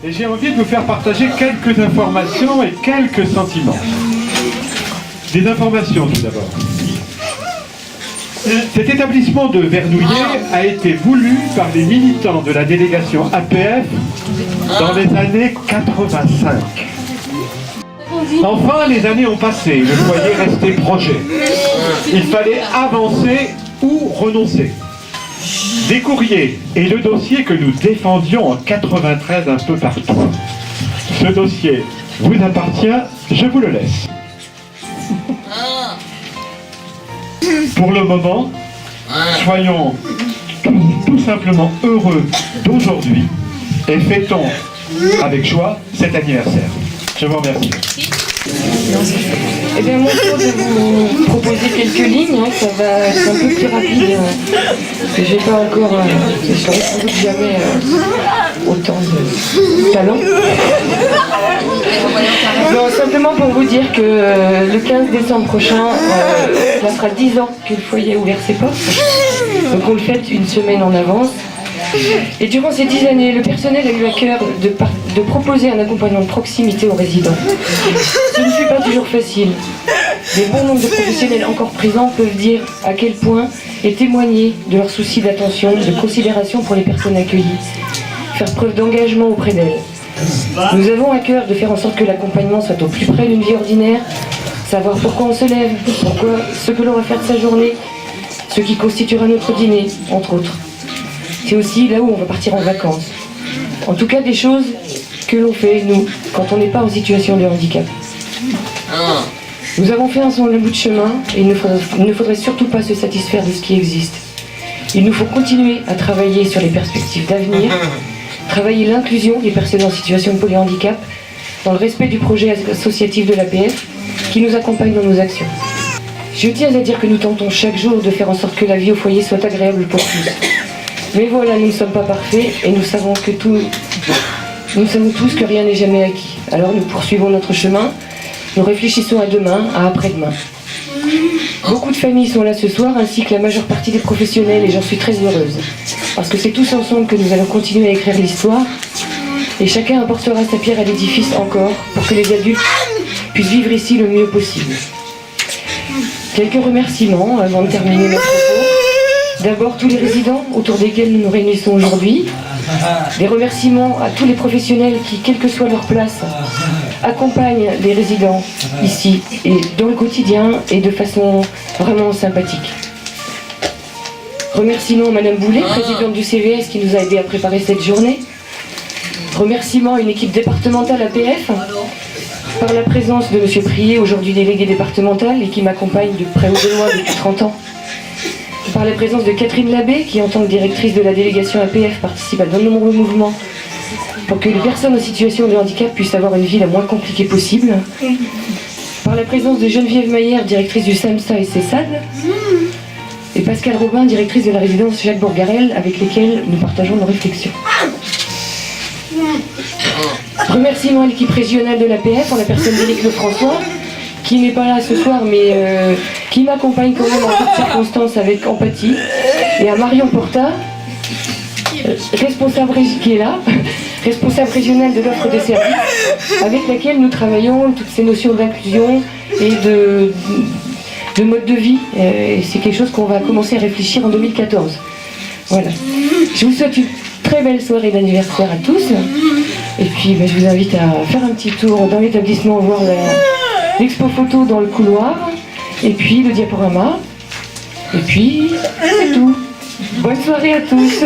Et j'ai envie de vous faire partager quelques informations et quelques sentiments. Des informations tout d'abord. Cet établissement de Vernouillet a été voulu par les militants de la délégation APF dans les années 85. Enfin, les années ont passé, le foyer restait projet. Il fallait avancer ou renoncer. Des courriers et le dossier que nous défendions en 93 un peu partout. Ce dossier vous appartient, je vous le laisse. Pour le moment, soyons tout simplement heureux d'aujourd'hui et fêtons avec joie cet anniversaire. Je vous remercie. Eh bien, mon tour de vous proposer quelques lignes, hein, ça va être un peu plus rapide. J'ai pas encore, je saurais sans doute jamais autant de talent. Non, simplement pour vous dire que le 15 décembre prochain, ça fera 10 ans que le foyer a ouvert ses portes. Donc on le fête une semaine en avance. Et durant ces 10 années, le personnel a eu à cœur de proposer un accompagnement de proximité aux résidents. Ce ne fut pas toujours facile. Des bons nombres de professionnels encore présents peuvent dire à quel point et témoigner de leur souci d'attention, de considération pour les personnes accueillies, faire preuve d'engagement auprès d'elles. Nous avons à cœur de faire en sorte que l'accompagnement soit au plus près d'une vie ordinaire, savoir pourquoi on se lève, pourquoi ce que l'on va faire de sa journée, ce qui constituera notre dîner, entre autres. C'est aussi là où on va partir en vacances. En tout cas, des choses que l'on fait, nous, quand on n'est pas en situation de handicap. Nous avons fait ensemble un bout de chemin et il ne faudrait surtout pas se satisfaire de ce qui existe. Il nous faut continuer à travailler sur les perspectives d'avenir, travailler l'inclusion des personnes en situation de polyhandicap dans le respect du projet associatif de l'APF qui nous accompagne dans nos actions. Je tiens à dire que nous tentons chaque jour de faire en sorte que la vie au foyer soit agréable pour tous. Mais voilà, nous ne sommes pas parfaits et nous savons tous que rien n'est jamais acquis. Alors nous poursuivons notre chemin, nous réfléchissons à demain, à après-demain. Beaucoup de familles sont là ce soir, ainsi que la majeure partie des professionnels, et j'en suis très heureuse. Parce que c'est tous ensemble que nous allons continuer à écrire l'histoire, et chacun apportera sa pierre à l'édifice encore, pour que les adultes puissent vivre ici le mieux possible. Quelques remerciements avant de terminer notre propos. D'abord, tous les résidents autour desquels nous nous réunissons aujourd'hui. Des remerciements à tous les professionnels qui, quelle que soit leur place, accompagnent les résidents ici et dans le quotidien et de façon vraiment sympathique. Remerciements à Madame Boulet, présidente du CVS, qui nous a aidés à préparer cette journée. Remerciements à une équipe départementale APF, par la présence de Monsieur Prié, aujourd'hui délégué départemental et qui m'accompagne de près ou de loin depuis 30 ans. Par la présence de Catherine Labbé, qui en tant que directrice de la délégation APF participe à de nombreux mouvements pour que les personnes en situation de handicap puissent avoir une vie la moins compliquée possible. Par la présence de Geneviève Maillère, directrice du SAMSA et CESAD. Et Pascal Robin, directrice de la résidence Jacques Bourgarel, avec lesquels nous partageons nos réflexions. Remerciements à l'équipe régionale de l'APF, en la personne d'Éric Lefrançois, qui n'est pas là ce soir, mais qui m'accompagne quand même en toutes circonstances avec empathie. Et à Marion Porta, qui est là, responsable régionale de l'offre de services, avec laquelle nous travaillons toutes ces notions d'inclusion et de mode de vie. Et c'est quelque chose qu'on va commencer à réfléchir en 2014. Voilà. Je vous souhaite une très belle soirée d'anniversaire à tous. Et puis je vous invite à faire un petit tour dans l'établissement, voir l'expo photo dans le couloir, et puis le diaporama, et puis c'est tout. Bonne soirée à tous.